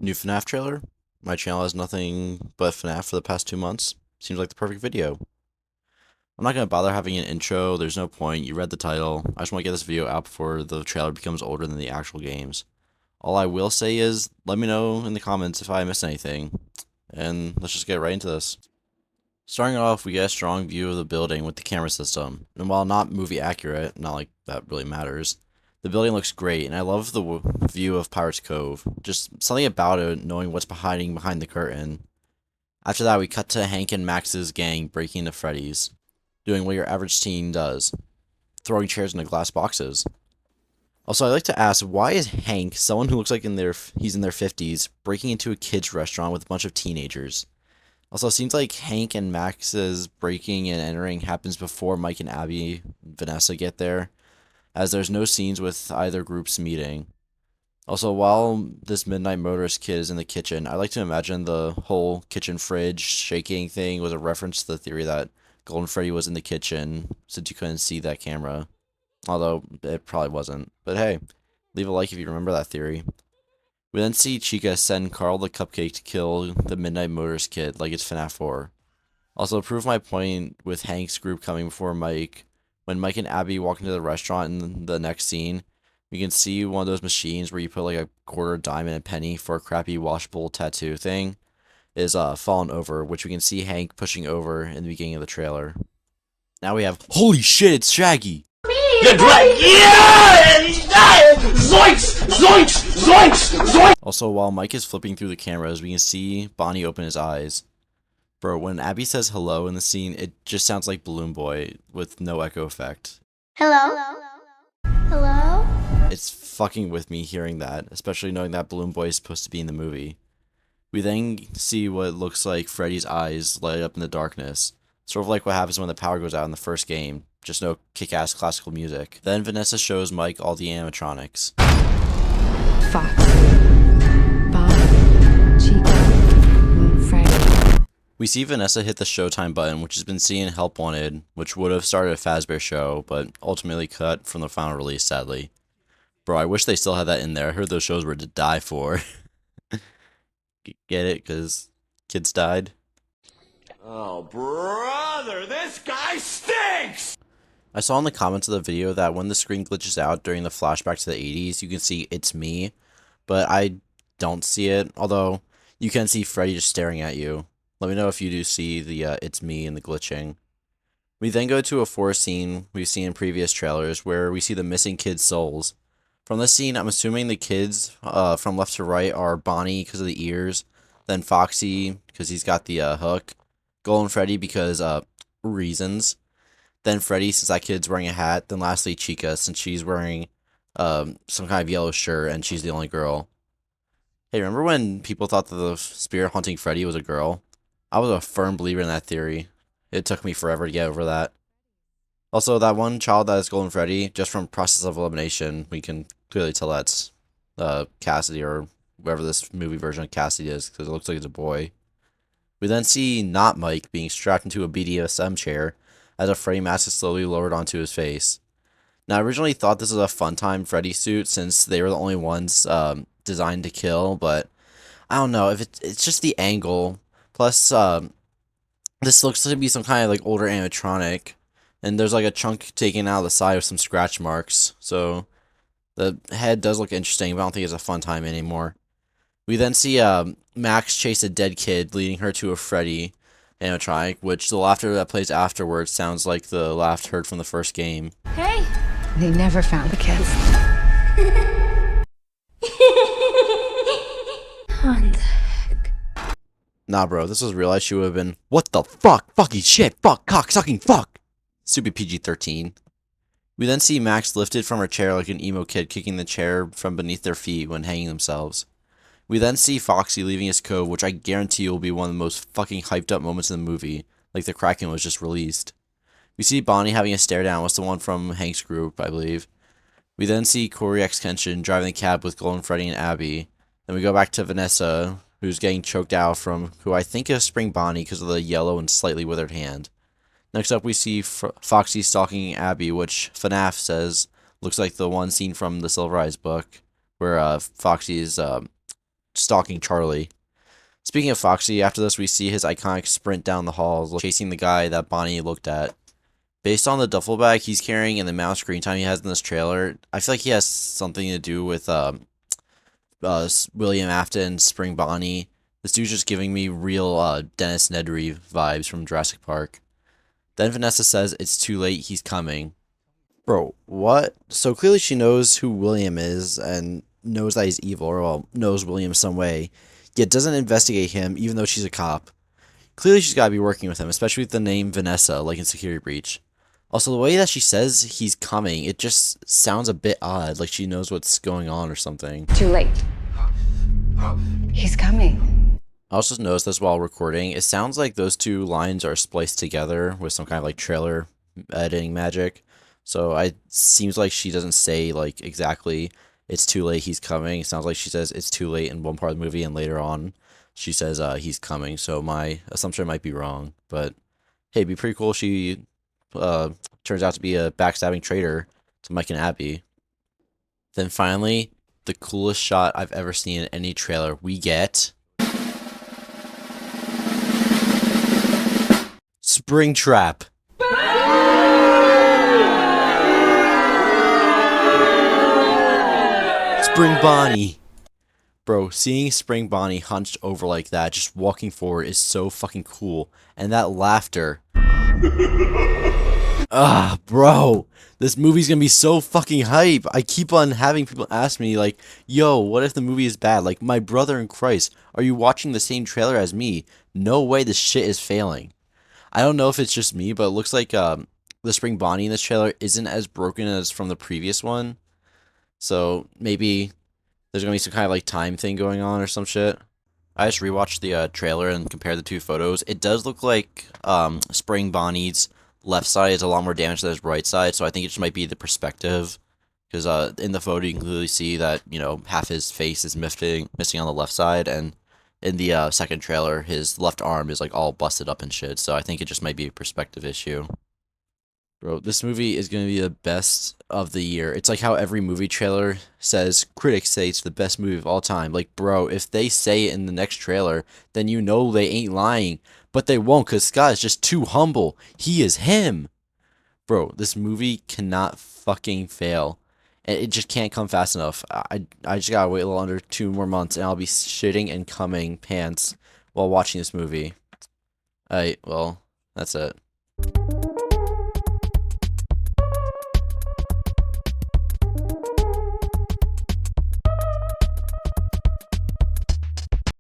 New Fnaf trailer? My channel has nothing but Fnaf for the past 2 months. Seems like the perfect video. I'm not going to bother having an intro, there's no point, you read the title. I just want to get this video out before the trailer becomes older than the actual games. All I will say is, let me know in the comments if I missed anything. And let's just get right into this. Starting off, we get a strong view of the building with the camera system. And while not movie accurate, not like that really matters, the building looks great, and I love the view of Pirates Cove. Just something about it, knowing what's behind the curtain. After that, we cut to Hank and Max's gang breaking into Freddy's, doing what your average teen does, throwing chairs into glass boxes. Also, I'd like to ask, why is Hank, someone who looks like he's in their 50s, breaking into a kids' restaurant with a bunch of teenagers? Also, it seems like Hank and Max's breaking and entering happens before Mike and Abby and Vanessa get there, as there's no scenes with either groups meeting. Also, while this Midnight Motorist kid is in the kitchen, I like to imagine the whole kitchen fridge shaking thing was a reference to the theory that Golden Freddy was in the kitchen, since you couldn't see that camera. Although, it probably wasn't. But hey, leave a like if you remember that theory. We then see Chica send Carl the Cupcake to kill the Midnight Motorist kid, like it's Fnaf 4. Also, to prove my point with Hank's group coming before Mike, when Mike and Abby walk into the restaurant in the next scene, you can see one of those machines where you put like a quarter, dime, and a penny for a crappy washable tattoo thing is fallen over, which we can see Hank pushing over in the beginning of the trailer. Now we have, holy shit, it's Shaggy! You're great! Yeah! Zoinks! Zoinks! Zoinks! Zoinks! Also, while Mike is flipping through the cameras, we can see Bonnie open his eyes. Bro, when Abby says hello in the scene, it just sounds like Balloon Boy with no echo effect. Hello? Hello? It's fucking with me hearing that, especially knowing that Balloon Boy is supposed to be in the movie. We then see what looks like Freddy's eyes light up in the darkness, sort of like what happens when the power goes out in the first game, just no kick-ass classical music. Then Vanessa shows Mike all the animatronics. Fox, Bob, Chica, Freddy. We see Vanessa hit the Showtime button, which has been seen in Help Wanted, which would have started a Fazbear show, but ultimately cut from the final release, sadly. Bro, I wish they still had that in there. I heard those shows were to die for. Get it? Because kids died? Oh, brother, this guy stinks! I saw in the comments of the video that when the screen glitches out during the flashback to the 80s, you can see It's Me, but I don't see it, although you can see Freddy just staring at you. Let me know if you do see the It's Me and the glitching. We then go to a forest scene we've seen in previous trailers where we see the missing kids' souls. From this scene, I'm assuming the kids from left to right are Bonnie because of the ears, then Foxy because he's got the hook, Golden Freddy because reasons, then Freddy since that kid's wearing a hat, then lastly Chica since she's wearing some kind of yellow shirt and she's the only girl. Hey, remember when people thought that the spirit haunting Freddy was a girl? I was a firm believer in that theory. It took me forever to get over that. Also, that one child that is Golden Freddy, just from process of elimination, we can clearly tell that's Cassidy or whoever this movie version of Cassidy is, because it looks like it's a boy. We then see not Mike being strapped into a BDSM chair as a Freddy mask is slowly lowered onto his face. Now, I originally thought this was a Funtime Freddy suit since they were the only ones designed to kill, but I don't know if it's just the angle. Plus, this looks to be some kind of like older animatronic, and there's like a chunk taken out of the side with some scratch marks. So the head does look interesting, but I don't think it's a Funtime anymore. We then see Max chase a dead kid, leading her to a Freddy animatronic, which the laughter that plays afterwards sounds like the laugh heard from the first game. Hey! They never found the kids. On the heck? Nah, bro, this was real life. She would have been, what the fuck? Fucking shit, fuck, cock, sucking, fuck! Stupid PG-13. We then see Max lifted from her chair like an emo kid kicking the chair from beneath their feet when hanging themselves. We then see Foxy leaving his cove, which I guarantee will be one of the most fucking hyped up moments in the movie, like the Kraken was just released. We see Bonnie having a stare down with someone from Hank's group, I believe. We then see Corey X Kenshin driving the cab with Golden Freddy and Abby. Then we go back to Vanessa, who's getting choked out from who I think is Spring Bonnie because of the yellow and slightly withered hand. Next up, we see Foxy stalking Abby, which Fnaf says looks like the one scene from the Silver Eyes book, where Foxy is stalking Charlie. Speaking of Foxy, after this we see his iconic sprint down the halls, chasing the guy that Bonnie looked at. Based on the duffel bag he's carrying and the amount of screen time he has in this trailer, I feel like he has something to do with William Afton, Spring Bonnie. This dude's just giving me real Dennis Nedry vibes from Jurassic Park. Then Vanessa says it's too late, he's coming. Bro, what? So clearly she knows who William is and knows that he's evil, or well, knows William some way, yet doesn't investigate him even though she's a cop. Clearly she's gotta be working with him, especially with the name Vanessa, like in Security Breach. Also, the way that she says he's coming, it just sounds a bit odd, like she knows what's going on or something. Too late. He's coming. I also noticed this while recording, it sounds like those two lines are spliced together with some kind of like trailer editing magic. So it seems like she doesn't say like exactly it's too late, he's coming. It sounds like she says it's too late in one part of the movie, and later on she says he's coming. So my assumption might be wrong, but hey, it'd be pretty cool if she turns out to be a backstabbing traitor to Mike and Abby. Then finally, the coolest shot I've ever seen in any trailer, we get Springtrap. Spring Bonnie. Bro, seeing Spring Bonnie hunched over like that, just walking forward, is so fucking cool. And that laughter. Bro, this movie's gonna be so fucking hype. I keep on having people ask me, like, yo, what if the movie is bad? Like, my brother in Christ, are you watching the same trailer as me? No way this shit is failing. I don't know if it's just me, but it looks like the Spring Bonnie in this trailer isn't as broken as from the previous one. So maybe there's gonna be some kind of like time thing going on or some shit. I just rewatched the trailer and compared the two photos. It does look like Spring Bonnie's left side is a lot more damaged than his right side, so I think it just might be the perspective. Because in the photo you can clearly see that, you know, half his face is missing on the left side, and in the second trailer his left arm is like all busted up and shit, so I think it just might be a perspective issue. Bro, this movie is going to be the best of the year. It's like how every movie trailer says, critics say it's the best movie of all time. Like, bro, if they say it in the next trailer, then you know they ain't lying. But they won't, because Scott is just too humble. He is him. Bro, this movie cannot fucking fail. And it just can't come fast enough. I just gotta wait a little under 2 more months, and I'll be shitting and coming pants while watching this movie. Alright, well, that's it.